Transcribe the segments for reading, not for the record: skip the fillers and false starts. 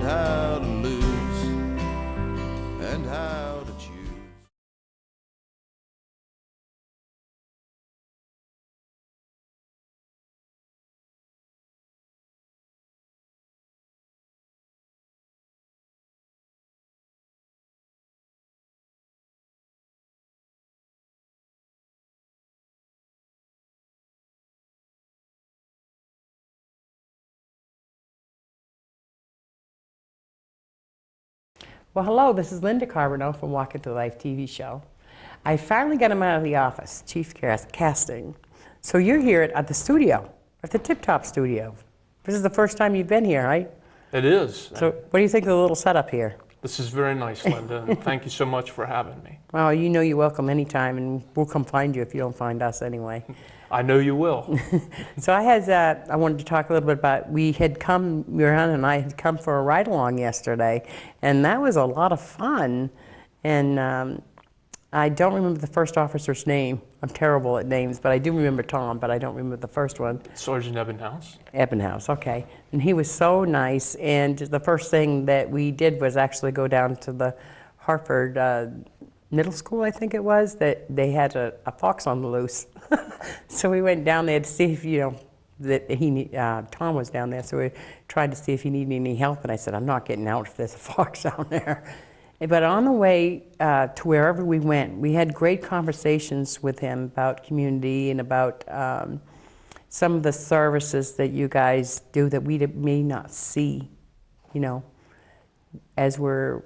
how to lose and how to choose. Well, hello, this is Linda Carbonell from Walk Into Life TV show. I finally got him out of the office, Chief Casting. So you're here at the studio, at the Tip Top studio. This is the first time you've been here, right? It is. So what do you think of the little setup here? This is very nice, Linda, and thank you so much for having me. Well, you know you're welcome anytime, and we'll come find you if you don't find us anyway. I know you will. So I wanted to talk a little bit about, Miran and I had come for a ride-along yesterday, and that was a lot of fun. And I don't remember the first officer's name. I'm terrible at names, but I do remember Tom, but I don't remember the first one. Sergeant Ebenhouse. Ebenhouse, okay. And he was so nice, and the first thing that we did was actually go down to the Hartford Middle School, I think it was, that they had a fox on the loose. So we went down there to see if, that Tom was down there, so we tried to see if he needed any help, and I said, I'm not getting out if there's a fox down there. But on the way to wherever we went, we had great conversations with him about community and about some of the services that you guys do that we may not see, as we're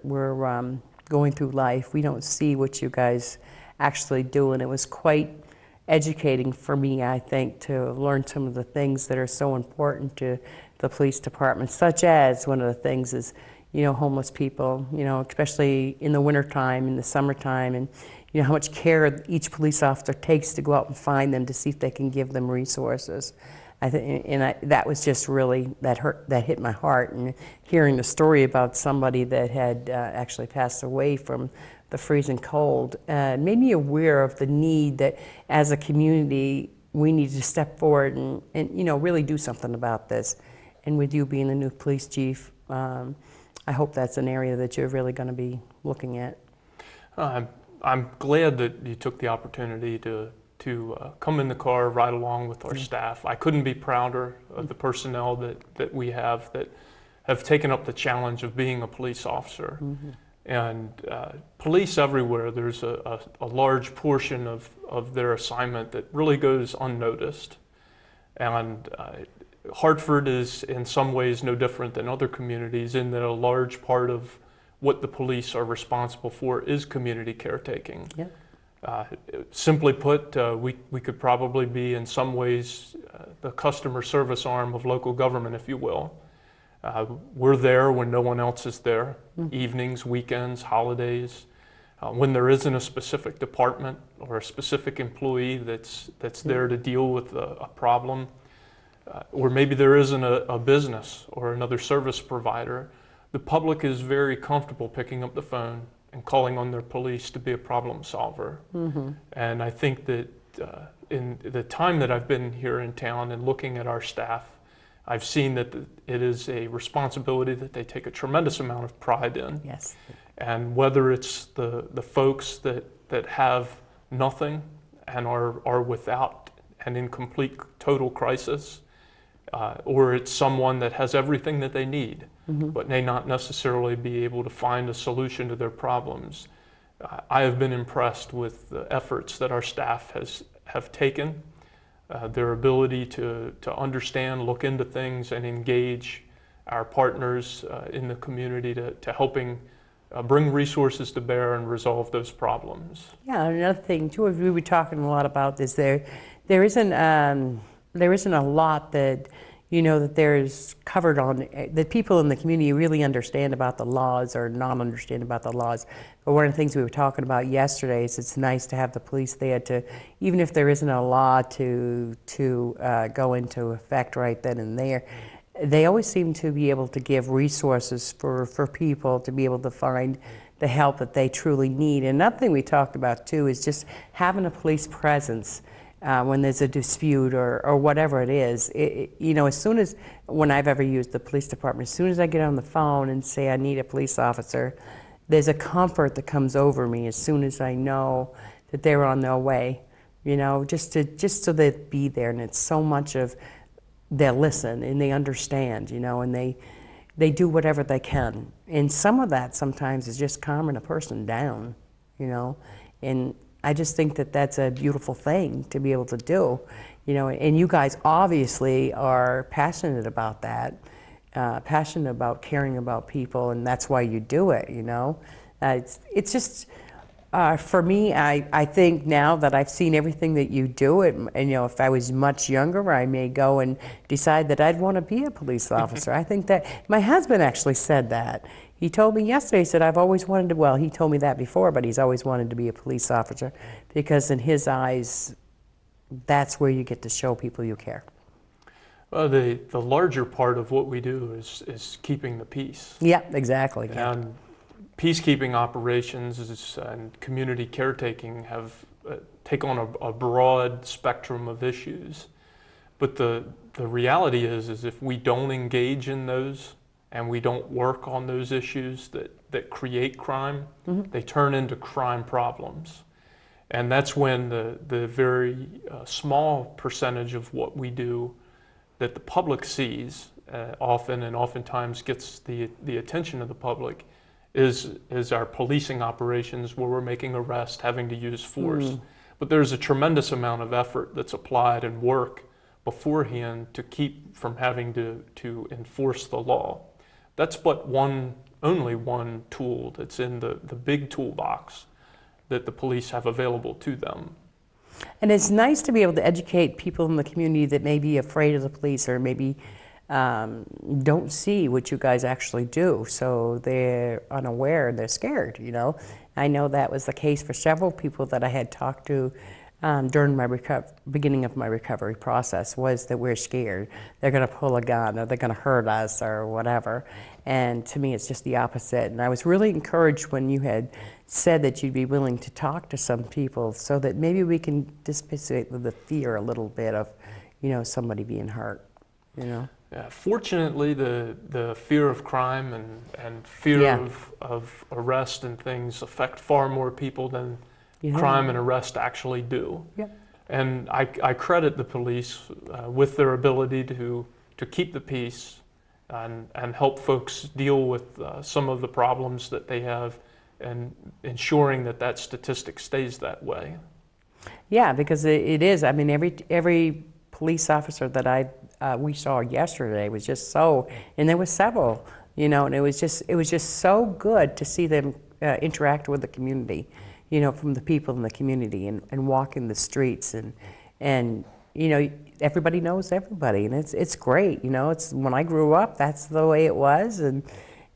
going through life. We don't see what you guys actually do, and it was quite educating for me, I think, to learn some of the things that are so important to the police department, such as one of the things is, homeless people, especially in the wintertime, in the summertime, and how much care each police officer takes to go out and find them to see if they can give them resources. That was just really, that hit my heart. And hearing the story about somebody that had actually passed away from the freezing cold made me aware of the need that as a community we need to step forward and really do something about this. And with you being the new police chief, I hope that's an area that you're really going to be looking at. I'm glad that you took the opportunity to come in the car, ride along with our staff. I couldn't be prouder of the personnel that we have that have taken up the challenge of being a police officer. Mm-hmm. And police everywhere, there's a large portion of their assignment that really goes unnoticed. And Hartford is in some ways no different than other communities in that a large part of what the police are responsible for is community caretaking. Yeah. Simply put, we could probably be in some ways the customer service arm of local government, if you will. We're there when no one else is there, evenings, weekends, holidays. When there isn't a specific department or a specific employee that's there to deal with a problem, or maybe there isn't a business or another service provider, the public is very comfortable picking up the phone and calling on their police to be a problem solver. Mm-hmm. And I think that in the time that I've been here in town and looking at our staff, I've seen that it is a responsibility that they take a tremendous amount of pride in. Yes. And whether it's the folks that have nothing and are without and in complete total crisis, or it's someone that has everything that they need, mm-hmm. but may not necessarily be able to find a solution to their problems. I have been impressed with the efforts that our staff have taken, their ability to understand, look into things, and engage our partners in the community to helping bring resources to bear and resolve those problems. Yeah, another thing too, we were talking a lot about this. There isn't a lot that that there's covered on, that people in the community really understand about the laws or not understand about the laws. But one of the things we were talking about yesterday is it's nice to have the police there to, even if there isn't a law to go into effect right then and there, they always seem to be able to give resources for people to be able to find the help that they truly need. And another thing we talked about too is just having a police presence when there's a dispute or whatever it is. You know, as soon as, when I've ever used the police department, as soon as I get on the phone and say I need a police officer, there's a comfort that comes over me as soon as I know that they're on their way. You know, just so they be there, and it's so much of they listen and they understand, you know, and they do whatever they can. And some of that sometimes is just calming a person down, you know. And I just think that that's a beautiful thing to be able to do, you know. And you guys obviously are passionate about that, passionate about caring about people, and that's why you do it, you know. It's just, for me, I think now that I've seen everything that you do, and you know, if I was much younger, I may go and decide that I'd want to be a police officer. I think that my husband actually said that. He told me yesterday, he said, I've always wanted to, well, he told me that before, but he's always wanted to be a police officer because in his eyes, that's where you get to show people you care. Well, the larger part of what we do is keeping the peace. Yeah, exactly. Yeah. And peacekeeping operations and community caretaking have take on a broad spectrum of issues. But the reality is if we don't engage in those and we don't work on those issues that create crime, they turn into crime problems. And that's when the very small percentage of what we do that the public sees often and oftentimes gets the attention of the public is our policing operations where we're making arrests, having to use force. But there's a tremendous amount of effort that's applied and work beforehand to keep from having to enforce the law. That's but only one tool that's in the big toolbox that the police have available to them. And it's nice to be able to educate people in the community that may be afraid of the police or maybe don't see what you guys actually do. So they're unaware and they're scared, you know. I know that was the case for several people that I had talked to during my beginning of my recovery process, was that we're scared. They're going to pull a gun or they're going to hurt us or whatever. And to me, it's just the opposite. And I was really encouraged when you had said that you'd be willing to talk to some people so that maybe we can dissipate the fear a little bit of, you know, somebody being hurt, you know. Yeah, fortunately, the fear of crime and fear of arrest and things affect far more people than crime and arrest actually do. Yeah. And I credit the police with their ability to keep the peace and help folks deal with some of the problems that they have, and ensuring that statistic stays that way. Yeah, because it is. I mean, every police officer that we saw yesterday was just so, and there were several, you know, and it was just so good to see them interact with the community, you know, from the people in the community and walk in the streets and you know, everybody knows everybody, and it's great, you know. It's, when I grew up, that's the way it was, and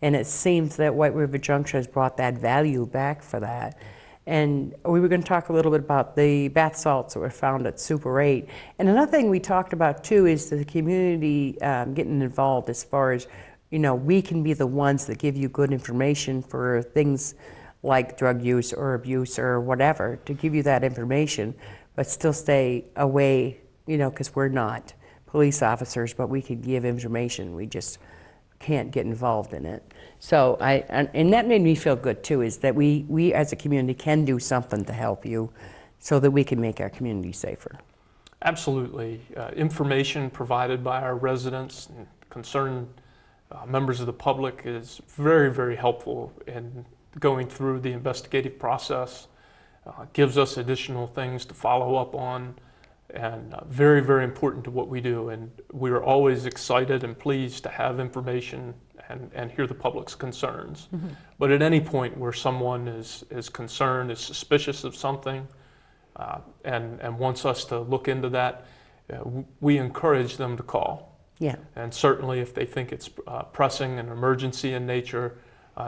it seems that White River Junction has brought that value back for that. And we were going to talk a little bit about the bath salts that were found at Super 8. And another thing we talked about too is the community getting involved, as far as, you know, we can be the ones that give you good information for things like drug use or abuse or whatever, to give you that information, but still stay away, you know, because we're not police officers, but we could give information. We just can't get involved in it. So and that made me feel good too, is that we as a community can do something to help you so that we can make our community safer. Absolutely. Information provided by our residents and concerned members of the public is very, very helpful in going through the investigative process. Gives us additional things to follow up on, and very, very important to what we do. And we're always excited and pleased to have information and hear the public's concerns. But at any point where someone is concerned, is suspicious of something, and wants us to look into that, we encourage them to call. Yeah. And certainly if they think it's pressing and emergency in nature,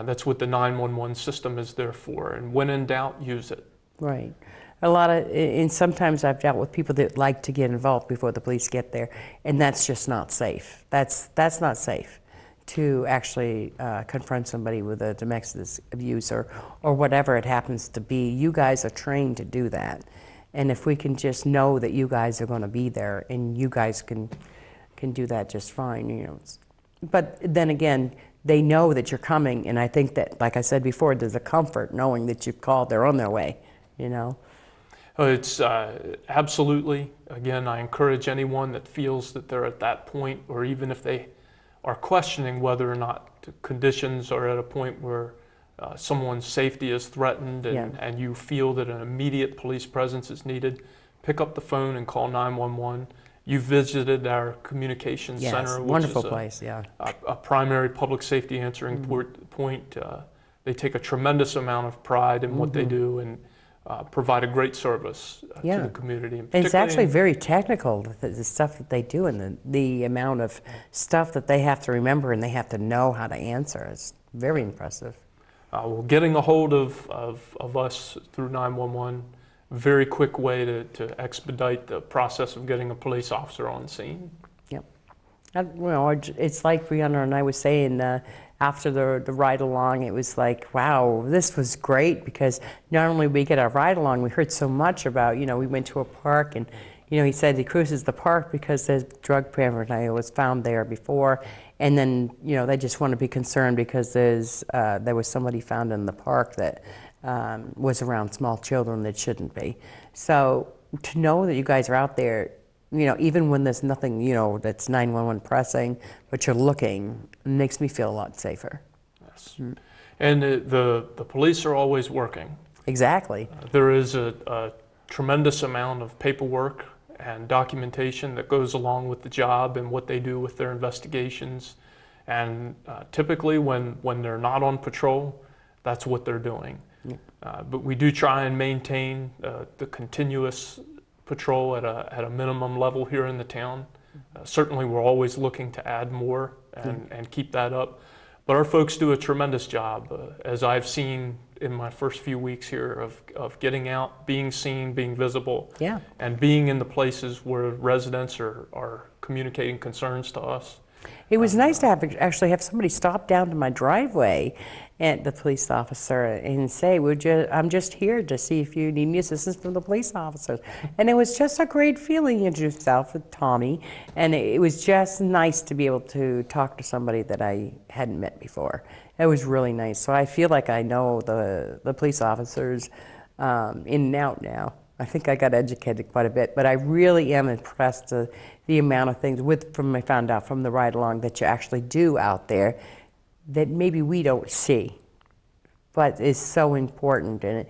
that's what the 911 system is there for. And when in doubt, use it. Right. And sometimes I've dealt with people that like to get involved before the police get there, and that's just not safe. That's not safe to actually confront somebody with a domestic abuse or whatever it happens to be. You guys are trained to do that, And if we can just know that you guys are going to be there, and you guys can do that just fine, you know. But then again, they know that you're coming, and I think that, like I said before, there's a comfort knowing that you've called, they're on their way, you know. It's absolutely, again, I encourage anyone that feels that they're at that point, or even if they are questioning whether or not the conditions are at a point where someone's safety is threatened, and you feel that an immediate police presence is needed, pick up the phone and call 911. You visited our communications center, which wonderful is place, a primary public safety answering point. They take a tremendous amount of pride in what they do, and provide a great service to the community. And it's actually very technical, the stuff that they do, and the amount of stuff that they have to remember and they have to know how to answer. It's very impressive. Well, getting a hold of us through 911, very quick way to expedite the process of getting a police officer on scene. Yep. Well, it's like Brianna and I was saying, after the ride along, it was like, wow, this was great, because not only we get our ride along, we heard so much about, you know, we went to a park, and, you know, he said he cruises the park because there's drug paraphernalia was found there before, and then, you know, they just want to be concerned because there was somebody found in the park that was around small children that shouldn't be. So to know that you guys are out there, you know, even when there's nothing, you know, that's 911 pressing, but you're looking, it makes me feel a lot safer. Yes. And the police are always working. Exactly. There is a tremendous amount of paperwork and documentation that goes along with the job and what they do with their investigations. And typically when they're not on patrol, that's what they're doing. Yeah. But we do try and maintain the continuous patrol at a minimum level here in the town. Certainly we're always looking to add more and keep that up. But our folks do a tremendous job, as I've seen in my first few weeks here, of getting out, being seen, being visible, and being in the places where residents are communicating concerns to us. It was nice to actually have somebody stop down to my driveway, and the police officer, and say, I'm just here to see if you need any assistance from the police officers. And it was just a great feeling. He introduced himself with Tommy, and it was just nice to be able to talk to somebody that I hadn't met before. It was really nice. So I feel like I know the police officers in and out now. I think I got educated quite a bit, but I really am impressed the amount of things I found out from the ride along that you actually do out there that maybe we don't see, but is so important. And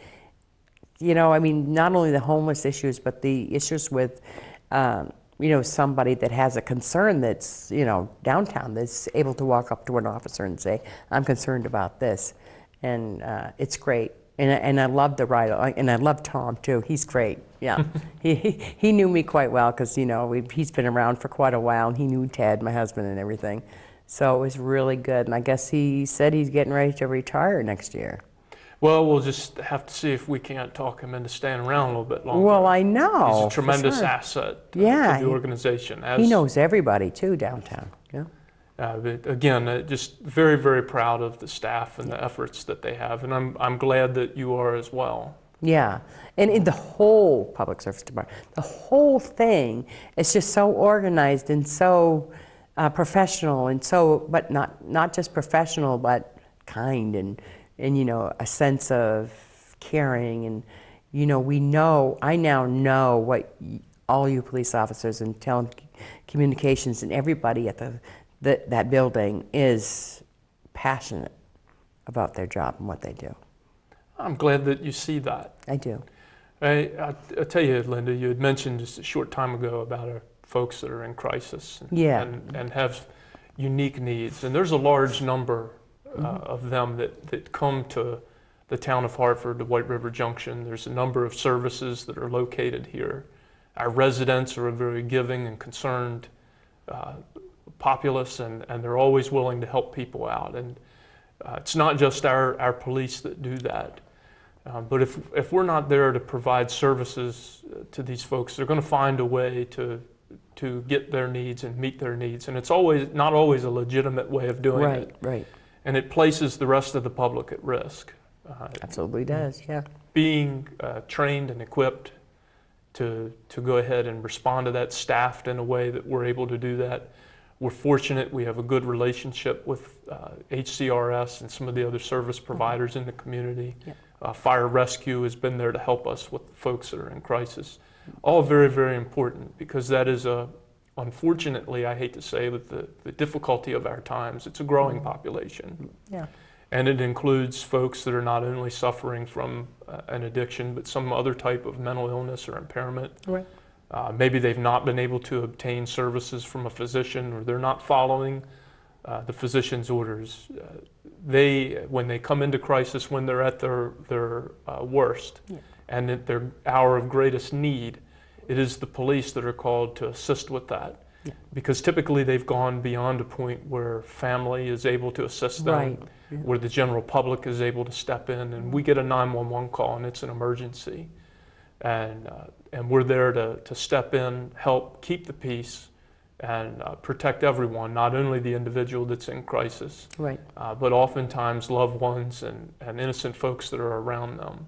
you know, I mean, not only the homeless issues, but the issues with, you know, somebody that has a concern that's, you know, downtown, that's able to walk up to an officer and say, I'm concerned about this, and it's great. And I love the ride, and I love Tom too. He's great. Yeah, he knew me quite well, because, you know, he's been around for quite a while, and he knew Ted, my husband, and everything. So it was really good. And I guess he said he's getting ready to retire next year. Well, we'll just have to see if we can't talk him into staying around a little bit longer. Well, I know. He's a tremendous asset to the organization. He knows everybody too downtown. Yeah. But again, just very, very proud of the staff and the efforts that they have, and I'm glad that you are as well. Yeah, and in the whole public service department, the whole thing is just so organized and so professional, and so, but not just professional, but kind, and you know, a sense of caring, and you know, I now know what all you police officers and telecommunications and everybody at that building is passionate about their job and what they do. I'm glad that you see that. I do. I'll tell you, Linda, you had mentioned just a short time ago about our folks that are in crisis and have unique needs. And there's a large number of them that come to the town of Hartford, to White River Junction. There's a number of services that are located here. Our residents are a very giving and concerned populace, and they're always willing to help people out. And it's not just our police that do that. But if we're not there to provide services to these folks, they're going to find a way to get their needs and meet their needs. And it's not always a legitimate way of doing it. Right. And it places the rest of the public at risk. Absolutely does, yeah. Being trained and equipped to go ahead and respond to that, staffed in a way that we're able to do that. We're fortunate we have a good relationship with HCRS and some of the other service providers in the community. Yep. Fire rescue has been there to help us with the folks that are in crisis. All very, very important, because that is unfortunately, I hate to say, with the difficulty of our times, it's a growing population. Yeah. And it includes folks that are not only suffering from an addiction, but some other type of mental illness or impairment. Right. Maybe they've not been able to obtain services from a physician, or they're not following the physician's orders. When they come into crisis, when they're at their worst, Yeah. and at their hour of greatest need, it is the police that are called to assist with that. Yeah. Because typically they've gone beyond a point where family is able to assist them, Right. Yeah. where the general public is able to step in, and we get a 911 call and it's an emergency. And we're there to step in, help keep the peace, and protect everyone, not only the individual that's in crisis, Right. but oftentimes loved ones and innocent folks that are around them.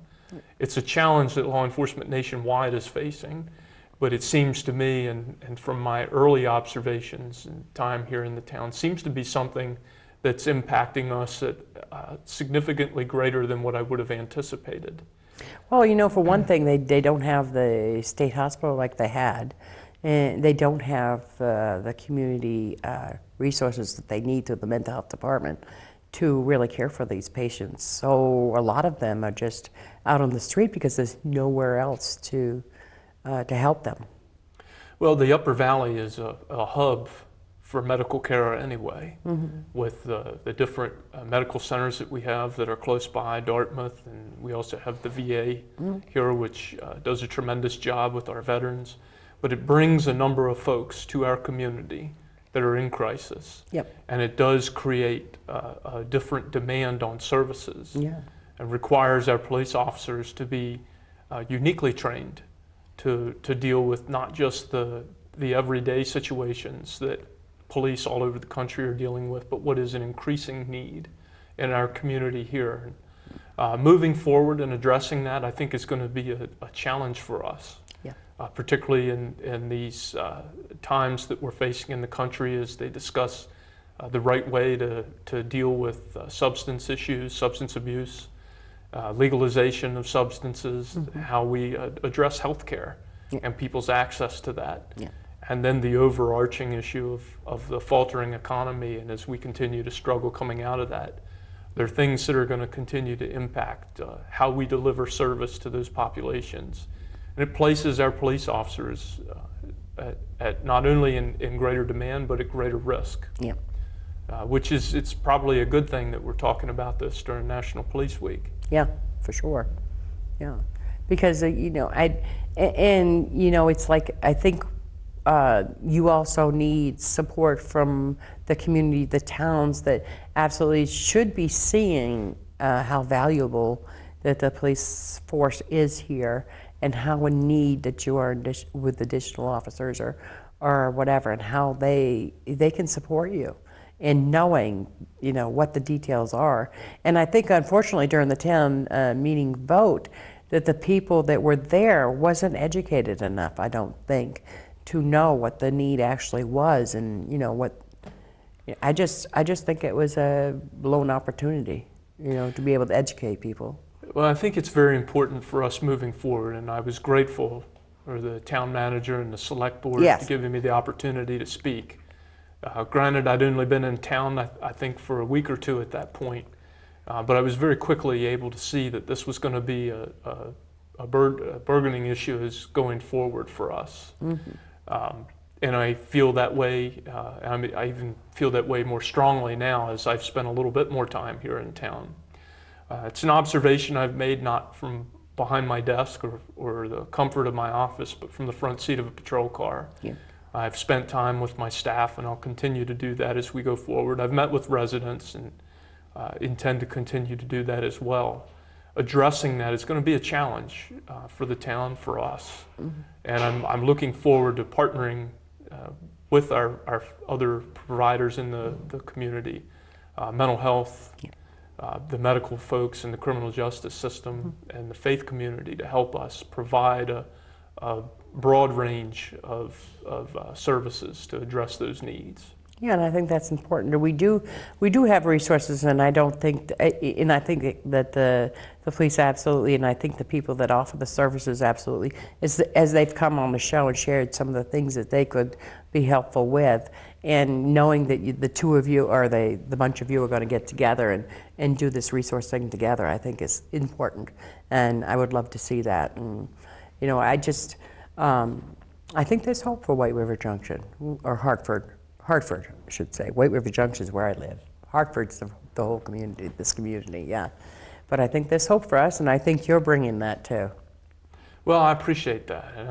It's a challenge that law enforcement nationwide is facing, but it seems to me, and from my early observations and time here in the town, seems to be something that's impacting us at significantly greater than what I would have anticipated. Well, you know, for one thing, they don't have the state hospital like they had, and they don't have the community resources that they need through the mental health department to really care for these patients. So a lot of them are just out on the street because there's nowhere else to help them. Well, the Upper Valley is a hub for medical care anyway, with the different medical centers that we have that are close by, Dartmouth, and we also have the VA here, which does a tremendous job with our veterans. But it brings a number of folks to our community that are in crisis. Yep. And it does create a different demand on services. Yeah. And requires our police officers to be uniquely trained to deal with not just the everyday situations that police all over the country are dealing with, but what is an increasing need in our community here. Moving forward and addressing that, I think, is going to be a challenge for us. Yeah. Particularly in these times that we're facing in the country, as they discuss the right way to deal with substance issues, substance abuse, legalization of substances, how we address health care and people's access to that. Yeah. And then the overarching issue of the faltering economy, and as we continue to struggle coming out of that, there are things that are going to continue to impact how we deliver service to those populations. And it places our police officers at not only in greater demand, but at greater risk. Yeah. Which is, it's probably a good thing that we're talking about this during National Police Week. Yeah, for sure. Yeah, because you know, you know, it's like, I think you also need support from the community, the towns that absolutely should be seeing how valuable that the police force is here, and how in need that you are with additional officers or whatever, and how they can support you in knowing, you know, what the details are. And I think, unfortunately, during the town meeting vote, that the people that were there wasn't educated enough, I don't think, to know what the need actually was, and you know what. I just think it was a blown opportunity, you know, to be able to educate people. Well, I think it's very important for us moving forward, and I was grateful for the town manager and the select board Yes. giving me the opportunity to speak. Granted, I'd only been in town, I think, for a week or two at that point, but I was very quickly able to see that this was going to be a burgeoning issue is going forward for us. And I feel that way, I even feel that way more strongly now as I've spent a little bit more time here in town. It's an observation I've made not from behind my desk or the comfort of my office, but from the front seat of a patrol car. Yeah. I've spent time with my staff, and I'll continue to do that as we go forward. I've met with residents and intend to continue to do that as well. Addressing that is going to be a challenge for the town, for us. And I'm looking forward to partnering with our other providers in the community, mental health, the medical folks in the criminal justice system, and the faith community to help us provide a broad range of services to address those needs. Yeah, and I think that's important. We do have resources, and I don't think, and I think that the police absolutely, and I think the people that offer the services absolutely, as they've come on the show and shared some of the things that they could be helpful with, and knowing that the two of you, or the bunch of you, are going to get together and do this resource thing together, I think is important, and I would love to see that. And you know, I think there's hope for White River Junction, or Hartford, I should say. White River Junction is where I live. Hartford's the whole community, this community, yeah. But I think there's hope for us, and I think you're bringing that too. Well, I appreciate that, and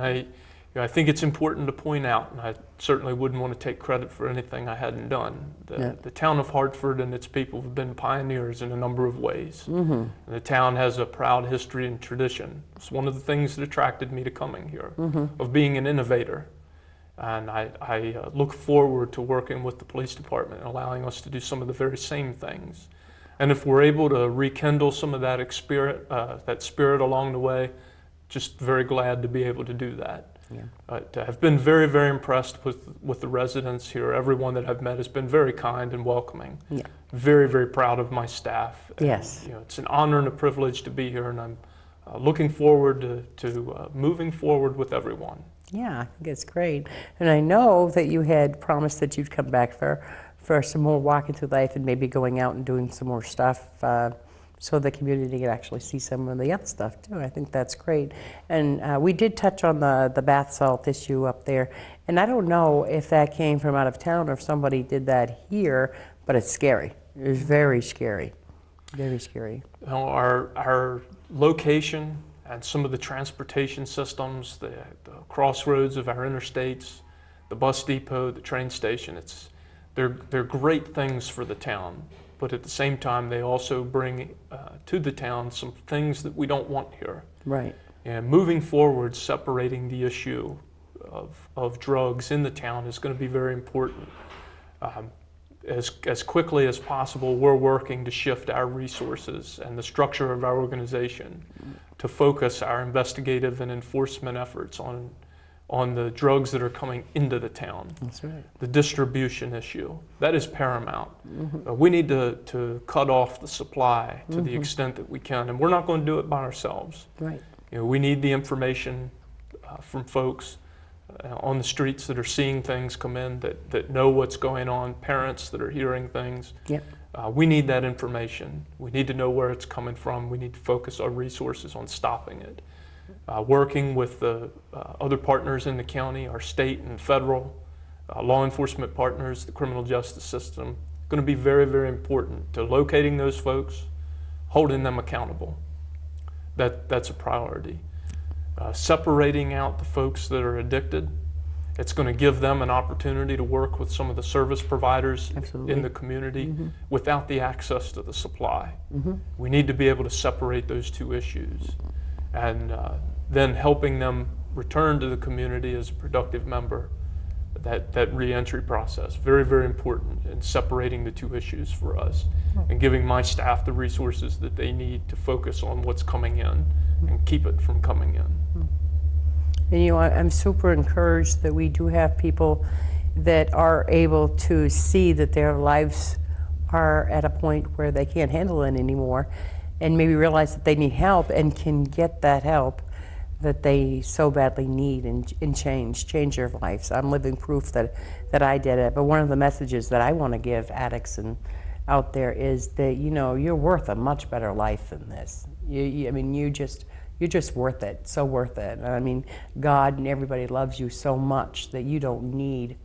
I think it's important to point out, and I certainly wouldn't want to take credit for anything I hadn't done. The town of Hartford and its people have been pioneers in a number of ways. And the town has a proud history and tradition. It's one of the things that attracted me to coming here, of being an innovator. And I look forward to working with the police department and allowing us to do some of the very same things. And if we're able to rekindle some of that spirit along the way, just very glad to be able to do that. Yeah. But I've been very, very impressed with the residents here. Everyone that I've met has been very kind and welcoming. Yeah. Very, very proud of my staff. And, Yes. you know, it's an honor and a privilege to be here, and I'm looking forward to moving forward with everyone. Yeah, I think it's great. And I know that you had promised that you'd come back for some more walking through life and maybe going out and doing some more stuff so the community can actually see some of the other stuff too. I think that's great. And we did touch on the bath salt issue up there. And I don't know if that came from out of town or if somebody did that here, but it's scary. It's very scary. Very scary. You know, our location and some of the transportation systems, the crossroads of our interstates, the bus depot, the train station, they're great things for the town. But at the same time, they also bring to the town some things that we don't want here. Right. And moving forward, separating the issue of drugs in the town is going to be very important. As quickly as possible, we're working to shift our resources and the structure of our organization to focus our investigative and enforcement efforts on the drugs that are coming into the town. That's right. The distribution issue, that is paramount. We need to cut off the supply to the extent that we can, and we're not going to do it by ourselves. Right. You know, we need the information from folks on the streets that are seeing things come in, that know what's going on, parents that are hearing things. Yeah. We need that information. We need to know where it's coming from. We need to focus our resources on stopping it. Working with the other partners in the county, our state and federal law enforcement partners, the criminal justice system, going to be very, very important to locating those folks, holding them accountable. That's a priority. Separating out the folks that are addicted, it's going to give them an opportunity to work with some of the service providers in the community without the access to the supply. We need to be able to separate those two issues, and then helping them return to the community as a productive member. That re-entry process, very, very important in separating the two issues for us and giving my staff the resources that they need to focus on what's coming in and keep it from coming in. And you know, I'm super encouraged that we do have people that are able to see that their lives are at a point where they can't handle it anymore, and maybe realize that they need help and can get that help that they so badly need and change their lives. I'm living proof that I did it. But one of the messages that I want to give addicts and out there is that, you know, you're worth a much better life than this. I mean, you're just worth it, so worth it. I mean, God and everybody loves you so much that you don't need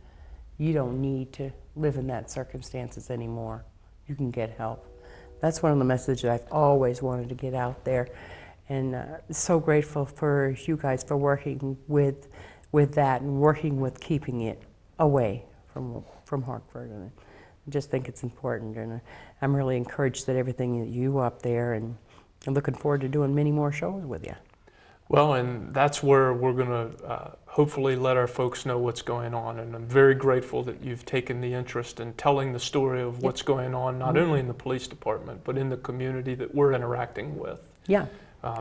to live in that circumstances anymore. You can get help. That's one of the messages I've always wanted to get out there. And so grateful for you guys for working with that and working with keeping it away from Hartford. And I just think it's important. And I'm really encouraged that everything that you up there, and I'm looking forward to doing many more shows with you. Well, and that's where we're going to hopefully let our folks know what's going on. And I'm very grateful that you've taken the interest in telling the story of what's going on, not only in the police department, but in the community that we're interacting with. Yeah.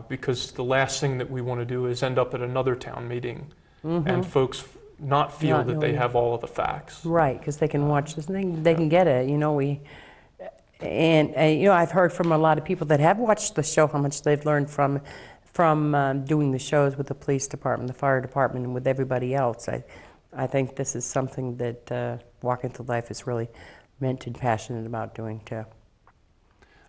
Because the last thing that we want to do is end up at another town meeting and folks not feel Not that they knowing. have all of the facts. Right, because they can watch this thing, they can get it, you know, and you know, I've heard from a lot of people that have watched the show how much they've learned from doing the shows with the police department, the fire department, and with everybody else. I think this is something that Walking Through Life is really meant and passionate about doing too.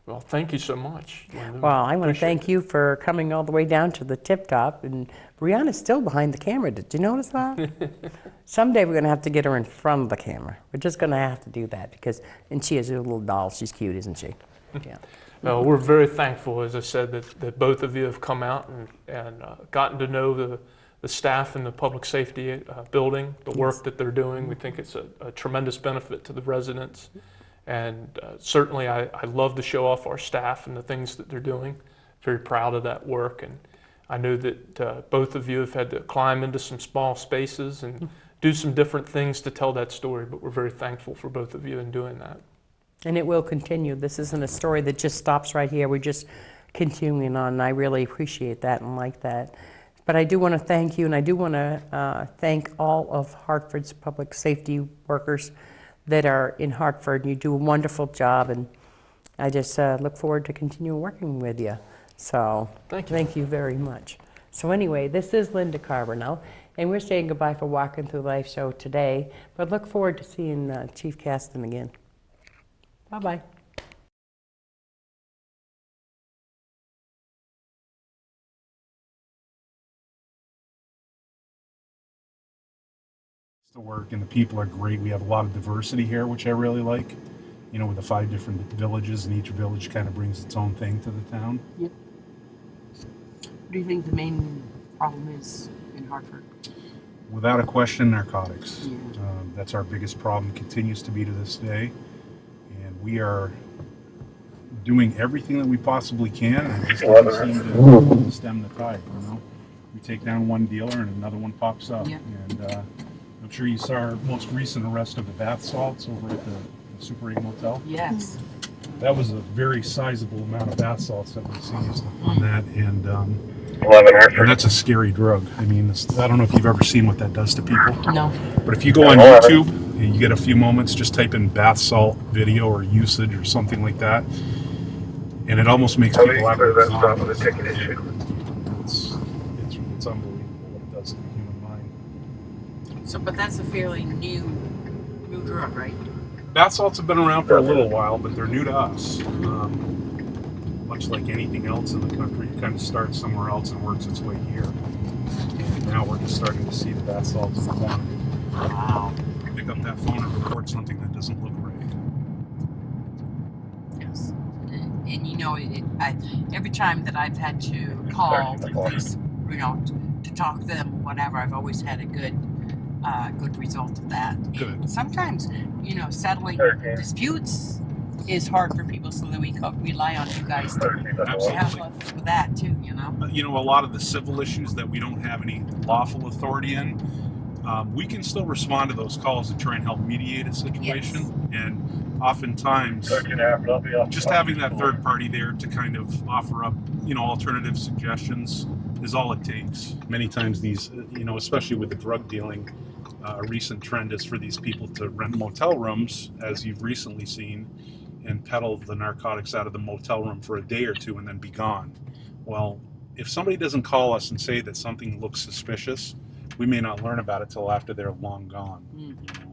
Well, thank you so much, Linda. Well, I want to Appreciate thank you for coming all the way down to the tip top, and Brianna's still behind the camera. Did you notice that? Someday we're going to have to get her in front of the camera. We're just going to have to do that because, and she is a little doll. She's cute, isn't she? Yeah. We're very thankful, as I said, that both of you have come out and gotten to know the staff in the public safety building, the work that they're doing. We think it's a tremendous benefit to the residents. And certainly I love to show off our staff and the things that they're doing. Very proud of that work. And I know that both of you have had to climb into some small spaces and do some different things to tell that story, but we're very thankful for both of you in doing that. And it will continue. This isn't a story that just stops right here. We're just continuing on, and I really appreciate that and like that. But I do want to thank you, and I do want to thank all of Hartford's public safety workers that are in Hartford. You do a wonderful job, and I just look forward to continue working with you. So thank you very much. So anyway, this is Linda Carver now, and we're saying goodbye for Walking Through Life show today, but look forward to seeing Chief Caston again. Bye-bye. To work, and the people are great. We have a lot of diversity here, which I really like. You know, with the 5 different villages, and each village kind of brings its own thing to the town. Yep. What do you think the main problem is in Hartford? Without a question, narcotics. Yeah. That's our biggest problem, continues to be to this day. And we are doing everything that we possibly can, and it just doesn't seem to stem the tide, you know? We take down one dealer and another one pops up. Yep. And I'm sure you saw our most recent arrest of the bath salts over at the Super 8 Motel. Yes. That was a very sizable amount of bath salts that we seized on that, and that's a scary drug. I mean, I don't know if you've ever seen what that does to people. No. But if you go on YouTube and you get a few moments, just type in bath salt video or usage or something like that, and it almost makes people act like zombies. It's unbelievable what it does to the human mind. So, but that's a fairly new drug, right? Bath salts have been around for a little while, but they're new to us. Much like anything else in the country, it kind of starts somewhere else and works its way here. Now we're just starting to see the bath salts in quantity. Wow. Pick up that phone and report something that doesn't look right. Yes. And you know, every time that I've had to call the police, you know, to talk to them or whatever, I've always had a good result of that. Good. And sometimes, you know, settling disputes is hard for people, so that we rely on you guys to help us with that too, you know? You know, a lot of the civil issues that we don't have any lawful authority in, we can still respond to those calls and try and help mediate a situation. Yes. And oftentimes, just having that third party there to kind of offer up, you know, alternative suggestions is all it takes. Many times these, you know, especially with the drug dealing, a recent trend is for these people to rent motel rooms, as you've recently seen, and peddle the narcotics out of the motel room for a day or two and then be gone. Well, if somebody doesn't call us and say that something looks suspicious, we may not learn about it till after they're long gone. Mm. You know?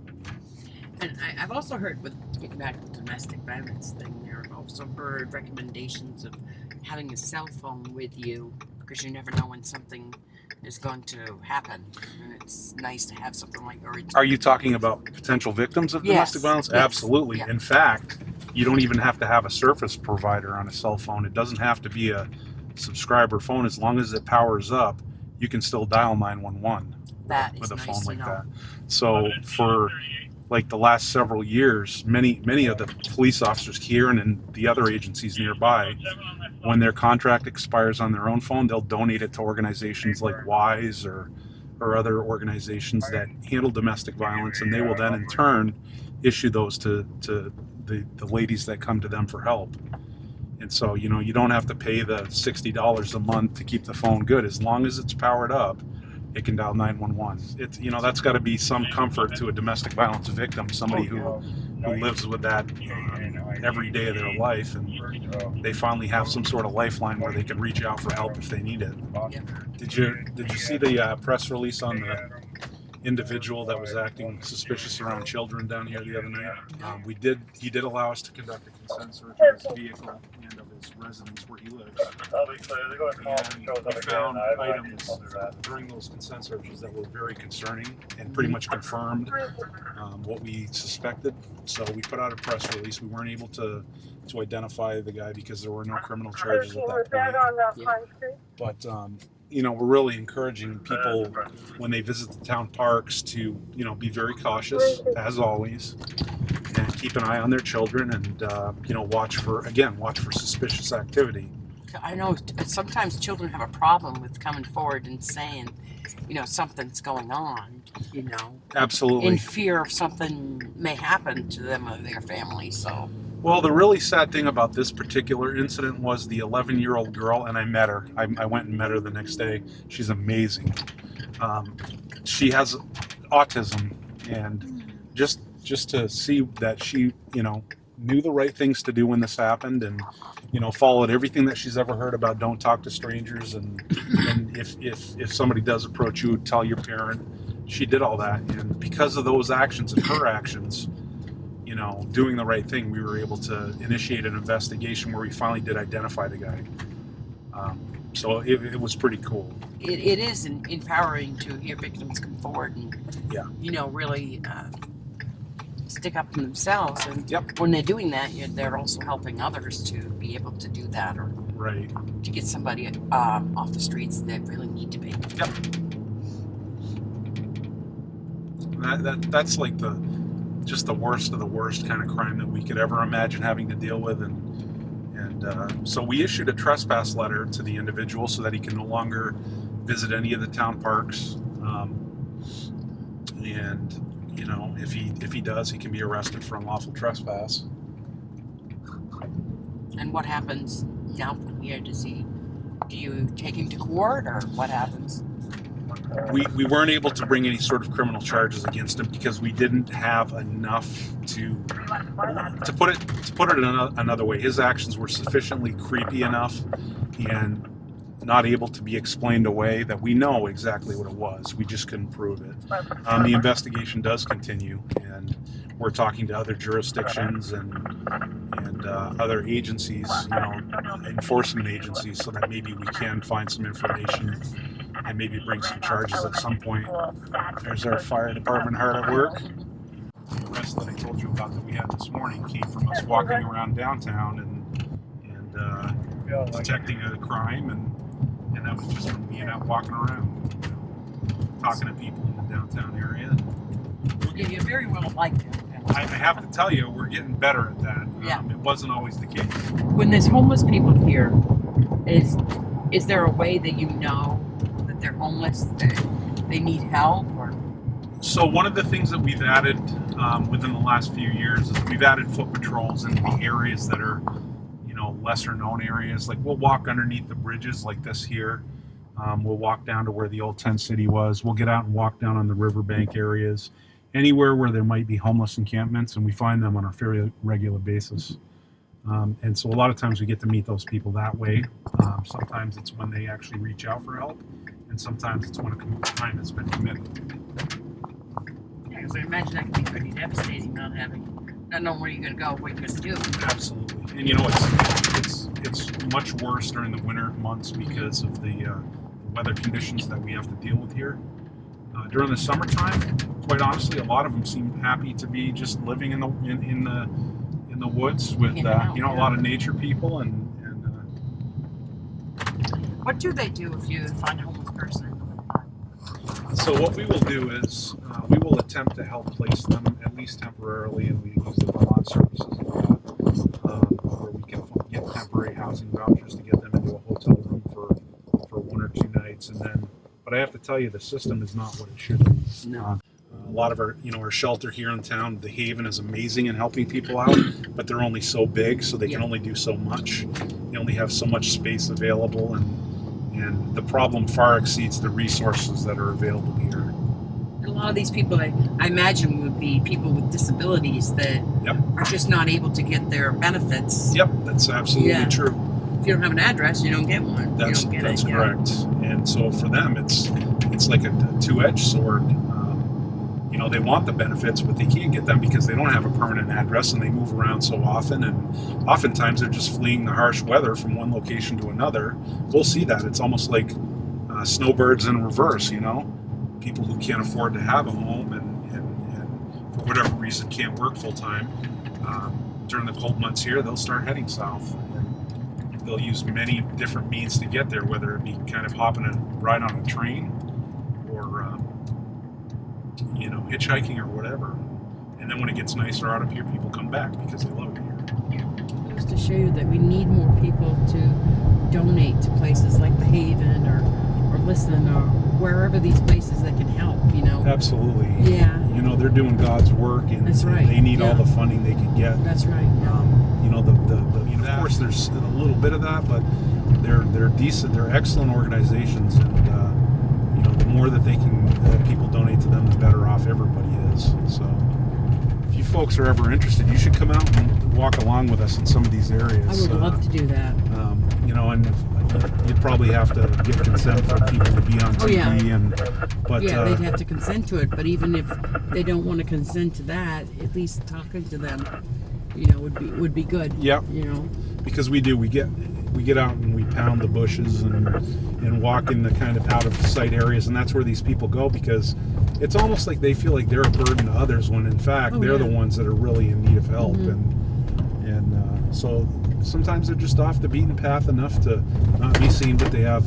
And I've also heard, with getting back to the domestic violence thing, I've also heard recommendations of having a cell phone with you, because you never know when something is going to happen, and it's nice to have something like. Are you talking about potential victims of domestic violence? Yes. Absolutely. Yeah. In fact, you don't even have to have a service provider on a cell phone. It doesn't have to be a subscriber phone. As long as it powers up, you can still dial 911 with a phone like that. So for like the last several years, many of the police officers here and in the other agencies nearby, when their contract expires on their own phone, they'll donate it to organizations like WISE or other organizations that handle domestic violence, and they will then in turn issue those to the ladies that come to them for help. And so, you know, you don't have to pay the $60 a month to keep the phone good. As long as it's powered up, it can dial 911. It's, you know, that's got to be some comfort to a domestic violence victim, somebody who lives with that every day of their life, and they finally have some sort of lifeline where they can reach out for help if they need it. Did you see the press release on the individual that was acting suspicious around children down here the other night? He did allow us to conduct a consent search of his vehicle and of his residence where he lives. And we found items during those consent searches that were very concerning and pretty much confirmed what we suspected. So we put out a press release. We weren't able to identify the guy because there were no criminal charges at that point. But you know, we're really encouraging people when they visit the town parks to, you know, be very cautious as always, and keep an eye on their children, and you know, watch for suspicious activity. I know sometimes children have a problem with coming forward and saying, you know, something's going on, you know. Absolutely. In fear of something may happen to them or their family, so. Well, the really sad thing about this particular incident was the 11-year-old girl, and I met her. I went and met her the next day. She's amazing. She has autism, and just to see that she, you know, knew the right things to do when this happened, and, you know, followed everything that she's ever heard about don't talk to strangers, and if somebody does approach you, tell your parent. She did all that, and because of those actions and her actions, you know, doing the right thing, we were able to initiate an investigation where we finally did identify the guy. So it was pretty cool. It is empowering to hear victims come forward and, you know, really stick up for themselves. And when they're doing that, they're also helping others to be able to do that, or to get somebody off the streets that really need to be. That's like just the worst of the worst kind of crime that we could ever imagine having to deal with, and so we issued a trespass letter to the individual so that he can no longer visit any of the town parks, and you know, if he does, he can be arrested for unlawful trespass. And what happens now from here? Do you take him to court, or what happens? We weren't able to bring any sort of criminal charges against him because we didn't have enough to put it another way. His actions were sufficiently creepy enough and not able to be explained away that we know exactly what it was. We just couldn't prove it. The investigation does continue, and we're talking to other jurisdictions and other agencies, you know, enforcement agencies, so that maybe we can find some information and maybe bring some charges at some point. There's our fire department hard at work. The arrest that I told you about that we had this morning came from us walking around downtown and detecting a crime, and that was just from me and out walking around, you know, talking to people in the downtown area. Yeah, you're very well liked. I have to tell you, we're getting better at that. It wasn't always the case. When there's homeless people here, is there a way that you know that they're homeless, that they need help, or? So one of the things that we've added within the last few years is we've added foot patrols in the areas that are, you know, lesser known areas. Like, we'll walk underneath the bridges like this here. We'll walk down to where the old tent city was. We'll get out and walk down on the riverbank areas, anywhere where there might be homeless encampments, and we find them on a fairly regular basis. And so a lot of times we get to meet those people that way. Sometimes it's when they actually reach out for help, and sometimes it's when a crime has been committed. Because I imagine that can be pretty devastating, not knowing where you're going to go, what you're going to do. Absolutely. And you know, it's much worse during the winter months because of the weather conditions that we have to deal with here. During the summertime, quite honestly, a lot of them seem happy to be just living in the woods with you know, a lot of nature people and What do they do if you find a homeless person? So what we will do is we will attempt to help place them at least temporarily, and we use the Vermont services where we can get temporary housing vouchers to get them into a hotel room for 1 or 2 nights, and then. But I have to tell you, the system is not what it should be. No. A lot of our shelter here in town, the Haven, is amazing in helping people out, but they're only so big, so they can only do so much. They only have so much space available, and and the problem far exceeds the resources that are available here. A lot of these people, I imagine, would be people with disabilities that Yep. are just not able to get their benefits. Yep, that's absolutely Yeah. true. If you don't have an address, you don't get one. That's you don't get it. correct. And so for them, it's like a two-edged sword. You know, they want the benefits, but they can't get them because they don't have a permanent address, and they move around so often. And oftentimes they're just fleeing the harsh weather from one location to another. We'll see that. It's almost like snowbirds in reverse, you know? People who can't afford to have a home and for whatever reason can't work full-time. During the cold months here, they'll start heading south. And they'll use many different means to get there, whether it be kind of hopping a ride on a train or you know, hitchhiking or whatever. And then when it gets nicer out up here, people come back because they love it here. Just to show you that we need more people to donate to places like the Haven or Listen or wherever these places that can help, you know. Absolutely. Yeah. You know, they're doing God's work, and That's right. they need Yeah. all the funding they can get. That's right. Yeah. You know, you know, of course, there's a little bit of that, but they're decent. They're excellent organizations, and you know, the more that people donate to them, the better off everybody is. So, if you folks are ever interested, you should come out and walk along with us in some of these areas. I would love to do that. You know, and you'd probably have to get consent for people to be on TV. Yeah. But Yeah, they'd have to consent to it. But even if they don't want to consent to that, at least talking to them, you know, would be good. Yep. You know. Because we get out and we pound the bushes and walk in the kind of out of sight areas, and that's where these people go, because it's almost like they feel like they're a burden to others when in fact they're the ones that are really in need of help. And so sometimes they're just off the beaten path enough to not be seen, but they have,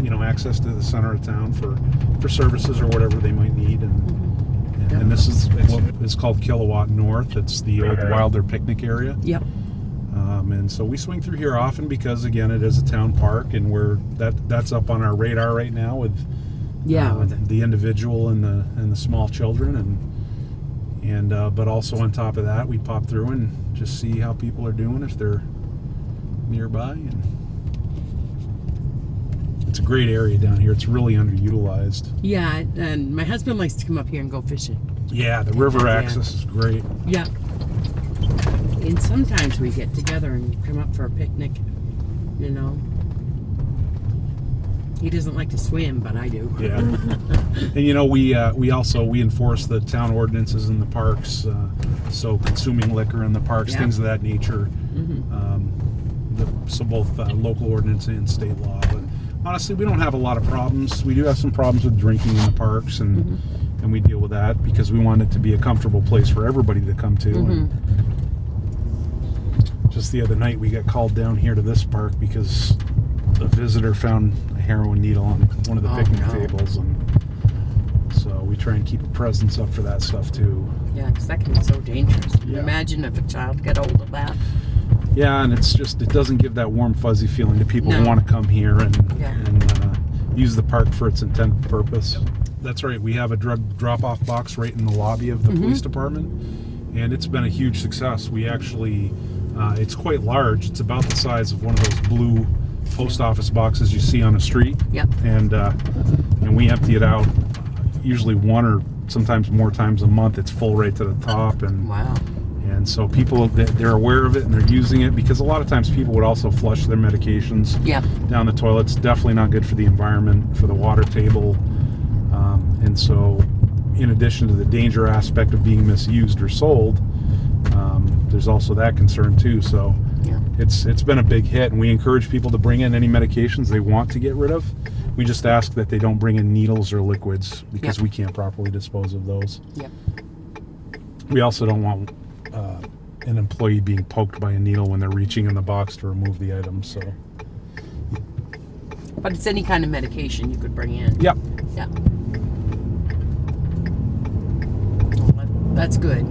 you know, access to the center of town for services or whatever they might need. And this is what is called Kilowatt North. It's the old Wilder picnic area. Yep. And so we swing through here often because, again, it is a town park, and that's up on our radar right now with the individual and the small children, and but also on top of that, we pop through and just see how people are doing if they're nearby. And it's a great area down here. It's really underutilized. Yeah, and my husband likes to come up here and go fishing. Yeah, the river access is great. Yeah. And sometimes we get together and come up for a picnic, you know. He doesn't like to swim, but I do. Yeah. And you know, we enforce the town ordinances in the parks, so consuming liquor in the parks, things of that nature. So both local ordinance and state law. But honestly, we don't have a lot of problems. We do have some problems with drinking in the parks, and we deal with that because we want it to be a comfortable place for everybody to come to. And just the other night, we got called down here to this park because a visitor found a heroin needle on one of the picnic tables, and so we try and keep a presence up for that stuff too. Yeah, because that can be so dangerous. Can you imagine if a child got hold of that? Yeah, and it's just, it doesn't give that warm fuzzy feeling to people who want to come here and use the park for its intended purpose. That's right, we have a drug drop-off box right in the lobby of the police department, and it's been a huge success. We actually, it's quite large. It's about the size of one of those blue post office boxes you see on a street. Yep. And we empty it out usually one or sometimes more times a month. It's full right to the top. And wow. And so people, they're aware of it and they're using it, because a lot of times people would also flush their medications down the toilets. Definitely not good for the environment, for the water table. And so in addition to the danger aspect of being misused or sold, there's also that concern too. So it's been a big hit, and we encourage people to bring in any medications they want to get rid of. We just ask that they don't bring in needles or liquids, because we can't properly dispose of those. We also don't want an employee being poked by a needle when they're reaching in the box to remove the item. So, but it's any kind of medication you could bring in. Yep. Yeah. Well, that's good.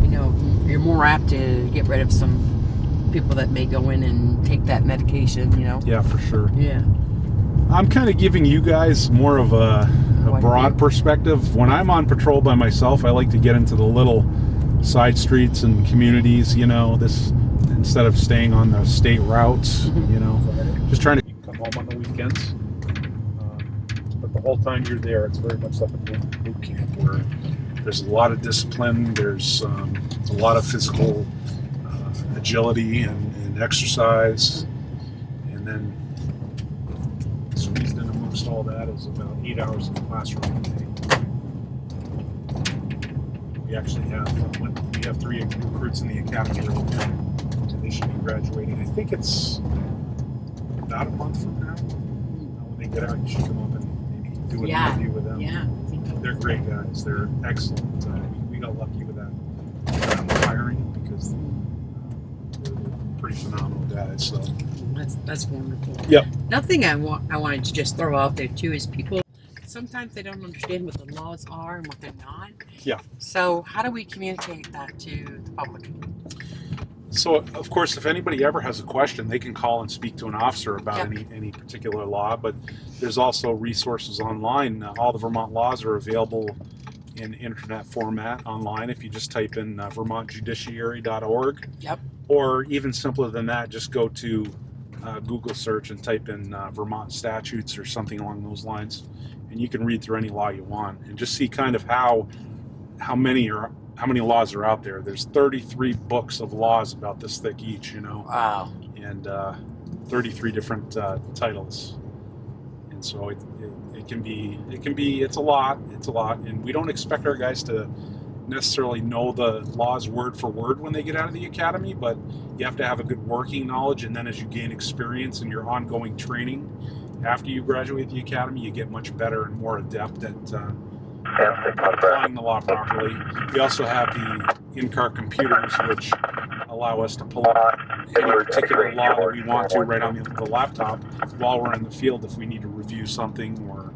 You know, you're more apt to get rid of some people that may go in and take that medication, you know? Yeah, for sure. Yeah. I'm kind of giving you guys more of a broad perspective. When I'm on patrol by myself, I like to get into the little side streets and communities, you know, this, instead of staying on the state routes, you know, just trying to home on the weekends. But the whole time you're there, it's very much like a boot camp where there's a lot of discipline, there's a lot of physical agility and exercise, and then squeezed in amongst all that is about 8 hours in the classroom a day. We actually have 3 recruits in the academy right now, and they should be graduating. I think it's about a month from now. When they get out, you should come up and maybe do an interview with them. Yeah. They're great guys. They're excellent. We got lucky with that hiring because they're pretty phenomenal guys. So That's wonderful. Yep. Another thing I wanted to just throw out there too is people sometimes they don't understand what the laws are and what they're not. Yeah. So how do we communicate that to the public? So, of course, if anybody ever has a question, they can call and speak to an officer about any particular law. But there's also resources online. All the Vermont laws are available in internet format online if you just type in vermontjudiciary.org. Yep. Or even simpler than that, just go to Google search and type in Vermont statutes or something along those lines, and you can read through any law you want and just see kind of how many laws are out there. There's 33 books of laws about this thick each, Wow. and 33 different titles. And so it's a lot, and we don't expect our guys to necessarily know the laws word for word when they get out of the academy, but you have to have a good working knowledge, and then as you gain experience in your ongoing training after you graduate the academy, you get much better and more adept at applying the law properly. We also have the in-car computers, which allow us to pull up any particular law that we want to right on the laptop while we're in the field if we need to review something. Or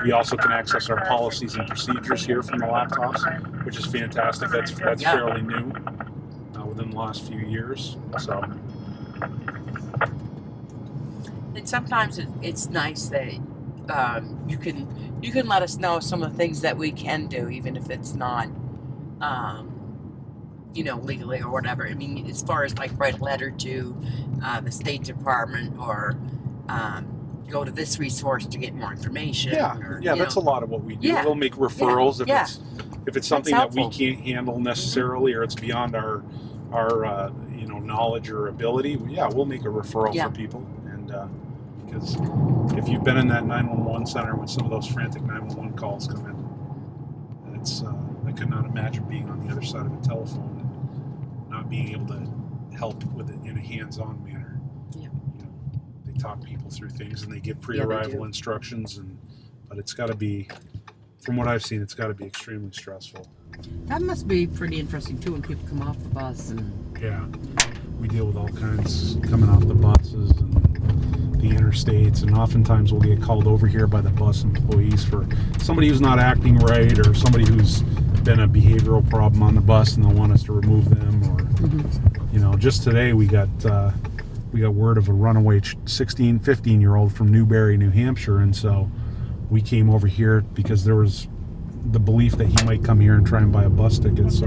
we also can access our policies and procedures here from the laptops, which is fantastic. That's fairly new within the last few years. So. And sometimes it's nice that you can let us know some of the things that we can do, even if it's not, legally or whatever. I mean, as far as like write a letter to the State Department or go to this resource to get more information. Yeah, that's a lot of what we do. We'll make referrals if it's something that we can't handle necessarily, or it's beyond our knowledge or ability. We'll make a referral for people, and because if you've been in that 911 center when some of those frantic 911 calls come in, I could not imagine being on the other side of a telephone and not being able to help with it in a hands-on manner. They talk people through things and they give pre-arrival instructions, but it's got to be, from what I've seen, it's got to be extremely stressful. That must be pretty interesting too when people come off the bus and. Yeah, we deal with all kinds coming off the buses and the interstates, and oftentimes we'll get called over here by the bus employees for somebody who's not acting right or somebody who's been a behavioral problem on the bus and they'll want us to remove them. Or just today we got word of a runaway 15-year-old from Newberry, New Hampshire, and so we came over here because there was the belief that he might come here and try and buy a bus ticket. So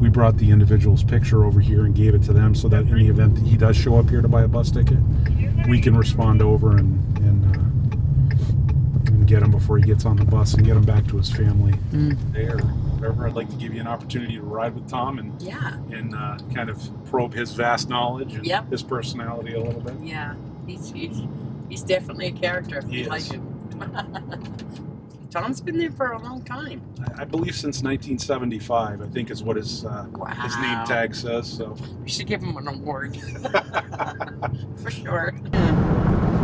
we brought the individual's picture over here and gave it to them so that in the event that he does show up here to buy a bus ticket, we can respond over and get him before he gets on the bus and get him back to his family there. Whatever. I'd like to give you an opportunity to ride with Tom and kind of probe his vast knowledge and his personality a little bit. Yeah, he's definitely a character. He like is. him. Tom's been there for a long time. I believe since 1975, I think is what his name tag says. So we should give him an award. For sure.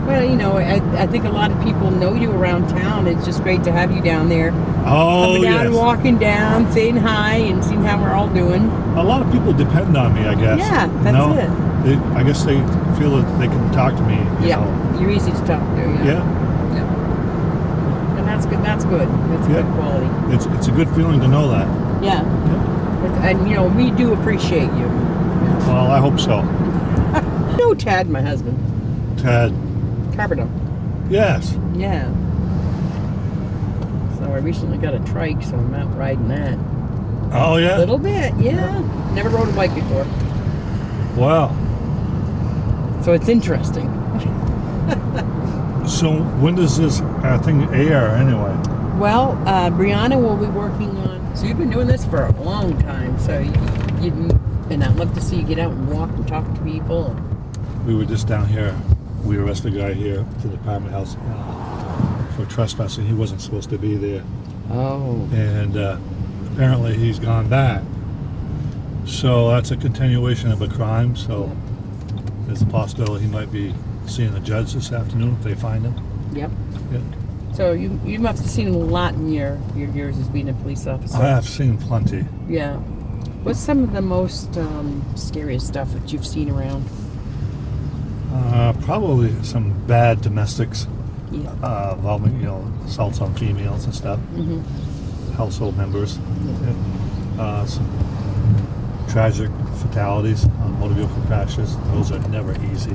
Well, I think a lot of people know you around town. It's just great to have you down there. Oh, coming down, walking down, saying hi, and seeing how we're all doing. A lot of people depend on me, I guess. Yeah, that's it. I guess they feel that they can talk to me. You know. You're easy to talk to. Yeah. And that's good. That's good. That's good quality. It's a good feeling to know that. Yeah. And we do appreciate you. Well, I hope so. You know Tad, my husband. Tad. Carbonell. Yes. Yeah. So I recently got a trike, so I'm out riding that. Oh, yeah? A little bit, yeah. Never rode a bike before. Wow. So it's interesting. So when does this thing air anyway? Well, Brianna will be working on. So you've been doing this for a long time. So and I'd love to see you get out and walk and talk to people. We were just down here. We arrested a guy here at the Department House for trespassing. He wasn't supposed to be there. Oh. And apparently he's gone back. So that's a continuation of a crime. So there's a possibility he might be seeing the judge this afternoon if they find him. Yep. Yeah. So you must have seen a lot in your years as being a police officer. I have seen plenty. Yeah. What's some of the most scariest stuff that you've seen around? Probably some bad domestics Yeah. involving, assaults on females and stuff. Household members. Some tragic fatalities, motor vehicle crashes. Those are never easy.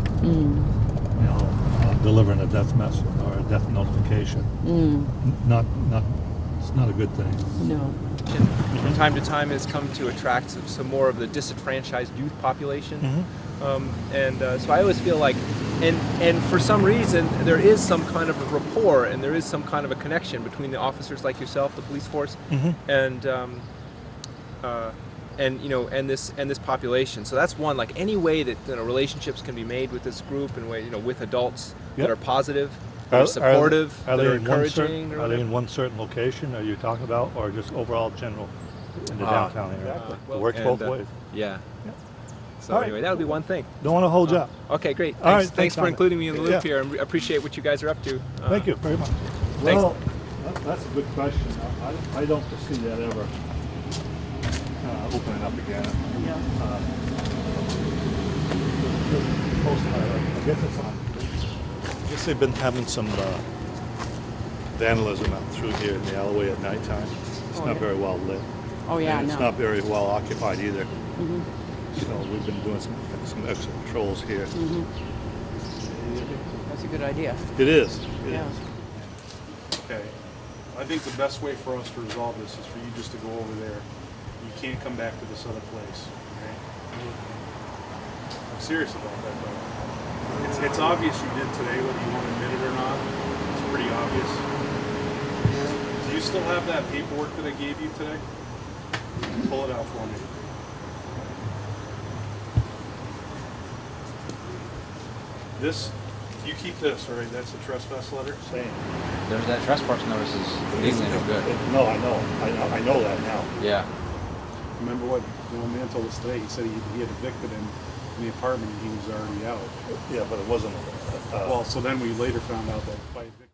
Delivering a death message or a death notification. It's not a good thing. No. From time to time has come to attract some more of the disenfranchised youth population. So I always feel like, and for some reason, there is some kind of a rapport and there is some kind of a connection between the officers like yourself, the police force, and this population. So that's one, like any way that relationships can be made with this group and with adults that are positive, that are supportive, that are encouraging. Are they in one certain location? Are you talking about, or just overall general in the downtown area? It works both ways. Yeah. So anyway, that would be one thing. Don't want to hold you up. Okay, great. All right, Thanks for Simon. including me in the loop here, and appreciate what you guys are up to. Thank you very much. Thanks. Well, that's a good question. I don't foresee that ever opening up again. I guess they've been having some vandalism out through here in the alleyway at nighttime. It's not very well lit. Oh yeah, And it's no. not very well occupied either. So we've been doing some extra patrols here. That's a good idea. It is. It Yeah. is. Okay. I think the best way for us to resolve this is for you just to go over there. You can't come back to this other place. Okay? I'm serious about that though. It's obvious you did today, whether you want to admit it or not. It's pretty obvious. Do you still have that paperwork that I gave you today? Pull it out for me. This, you keep this, all right? That's the trespass letter. Same. There's that trespass notice is legally no good. No, I know. I know that now. Yeah. Remember what the old man told us today? He said he had evicted him in the apartment and he was already out. Yeah, but it wasn't. Well, so then we later found out that by evicting